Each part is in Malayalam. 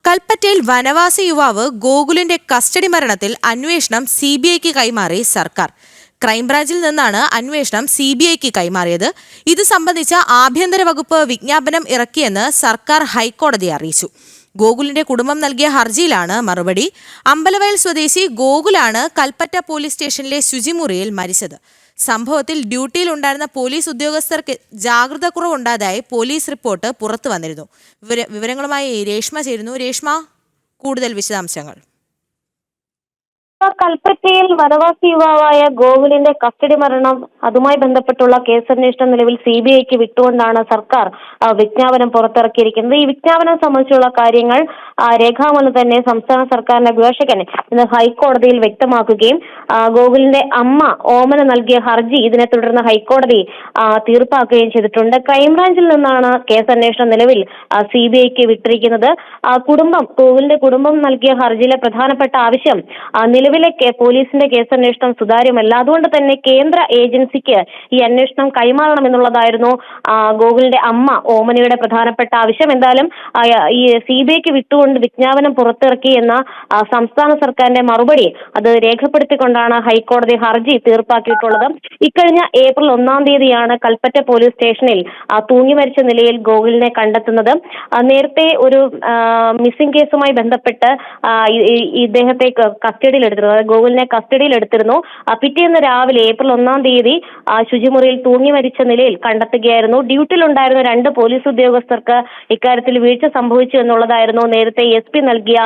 കൽപ്പറ്റയിൽ വനവാസി യുവാവ് ഗോകുലിന്റെ കസ്റ്റഡി മരണത്തിൽ അന്വേഷണം സിബിഐക്ക് കൈമാറി സർക്കാർ. ക്രൈംബ്രാഞ്ചിൽ നിന്നാണ് അന്വേഷണം സിബിഐക്ക് കൈമാറിയത്. ഇത് സംബന്ധിച്ച ആഭ്യന്തര വകുപ്പ് വിജ്ഞാപനം ഇറക്കിയെന്ന് സർക്കാർ ഹൈക്കോടതിയെ അറിയിച്ചു. ഗോകുലിന്റെ കുടുംബം നൽകിയ ഹർജിയിലാണ് മറുപടി. അമ്പലവയൽ സ്വദേശി ഗോകുലാണ് കൽപ്പറ്റ പോലീസ് സ്റ്റേഷനിലെ ശുചിമുറിയിൽ മരിച്ചത്. സംഭവത്തിൽ ഡ്യൂട്ടിയിലുണ്ടായിരുന്ന പോലീസ് ഉദ്യോഗസ്ഥർക്ക് ജാഗ്രത കുറവുണ്ടായതായി പോലീസ് റിപ്പോർട്ട് പുറത്തു വന്നിരുന്നു. വിവരങ്ങളുമായി രേഷ്മ ചേരുന്നു. രേഷ്മ, കൂടുതൽ വിശദാംശങ്ങൾ. കൽപ്പറ്റയിൽ വനവാസി യുവാവായ ഗോകുലിന്റെ കസ്റ്റഡി മരണം, അതുമായി ബന്ധപ്പെട്ടുള്ള കേസന്വേഷണം നിലവിൽ സിബിഐക്ക് വിട്ടുകൊണ്ടാണ് സർക്കാർ വിജ്ഞാപനം പുറത്തിറക്കിയിരിക്കുന്നത്. ഈ വിജ്ഞാപനം സംബന്ധിച്ചുള്ള കാര്യങ്ങൾ രേഖാമൂലം തന്നെ സംസ്ഥാന സർക്കാരിന്റെ അഭിഭാഷകൻ ഇന്ന് ഹൈക്കോടതിയിൽ വ്യക്തമാക്കുകയും ഗോകുലിന്റെ അമ്മ ഓമന നൽകിയ ഹർജി ഇതിനെ തുടർന്ന് ഹൈക്കോടതി തീർപ്പാക്കുകയും ചെയ്തിട്ടുണ്ട്. ക്രൈംബ്രാഞ്ചിൽ നിന്നാണ് കേസന്വേഷണം നിലവിൽ സിബിഐക്ക് വിട്ടിരിക്കുന്നത്. ഗോകുലിന്റെ കുടുംബം നൽകിയ ഹർജിയിലെ പ്രധാനപ്പെട്ട ആവശ്യം നിലവിലെ പോലീസിന്റെ കേസന്വേഷണം സുതാര്യമല്ല, അതുകൊണ്ട് തന്നെ കേന്ദ്ര ഏജൻസിക്ക് ഈ അന്വേഷണം കൈമാറണമെന്നുള്ളതായിരുന്നു ഗോകുലിന്റെ അമ്മ ഓമനയുടെ പ്രധാനപ്പെട്ട ആവശ്യം. എന്തായാലും ഈ സിബിഐക്ക് വിട്ടുകൊണ്ട് വിജ്ഞാപനം പുറത്തിറക്കി എന്ന സംസ്ഥാന സർക്കാരിന്റെ മറുപടി അത് രേഖപ്പെടുത്തിക്കൊണ്ടാണ് ഹൈക്കോടതി ഹർജി തീർപ്പാക്കിയിട്ടുള്ളത്. ഇക്കഴിഞ്ഞ ഏപ്രിൽ 1-ാം തീയതിയാണ് കൽപ്പറ്റ പോലീസ് സ്റ്റേഷനിൽ തൂങ്ങി മരിച്ച നിലയിൽ ഗോകുലിനെ കണ്ടെത്തുന്നത്. നേരത്തെ ഒരു മിസ്സിംഗ് കേസുമായി ബന്ധപ്പെട്ട് ഇദ്ദേഹത്തെ ഗോകുലിനെ കസ്റ്റഡിയിൽ എടുത്തിരുന്നു. പിറ്റേന്ന് രാവിലെ ഏപ്രിൽ 1-ാം തീയതി ശുചിമുറിയിൽ തൂങ്ങി മരിച്ച നിലയിൽ കണ്ടെത്തുകയായിരുന്നു. ഡ്യൂട്ടിയിലുണ്ടായിരുന്ന 2 പോലീസ് ഉദ്യോഗസ്ഥർക്ക് ഇക്കാര്യത്തിൽ വീഴ്ച സംഭവിച്ചു എന്നുള്ളതായിരുന്നു നേരത്തെ SP നൽകിയ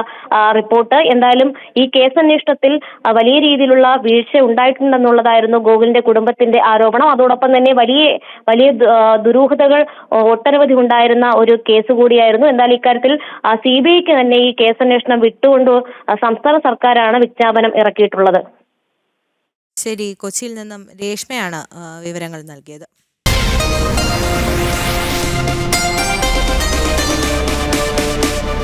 റിപ്പോർട്ട്. എന്തായാലും ഈ കേസന്വേഷണത്തിൽ വലിയ രീതിയിലുള്ള വീഴ്ച ഉണ്ടായിട്ടുണ്ടെന്നുള്ളതായിരുന്നു ഗോകുലിന്റെ കുടുംബത്തിന്റെ ആരോപണം. അതോടൊപ്പം തന്നെ വലിയ ദുരൂഹതകൾ ഒട്ടനവധി ഉണ്ടായിരുന്ന ഒരു കേസ് കൂടിയായിരുന്നു. എന്തായാലും ഇക്കാര്യത്തിൽ സിബിഐക്ക് തന്നെ ഈ കേസന്വേഷണം വിട്ടുകൊണ്ട് സംസ്ഥാന സർക്കാരാണ് വിജ്ഞാപനം ഇറക്കിയിട്ടുള്ളത്. ശരി, കൊച്ചിയിൽ നിന്നും രേഷ്മയാണ് വിവരങ്ങൾ നൽകിയത്.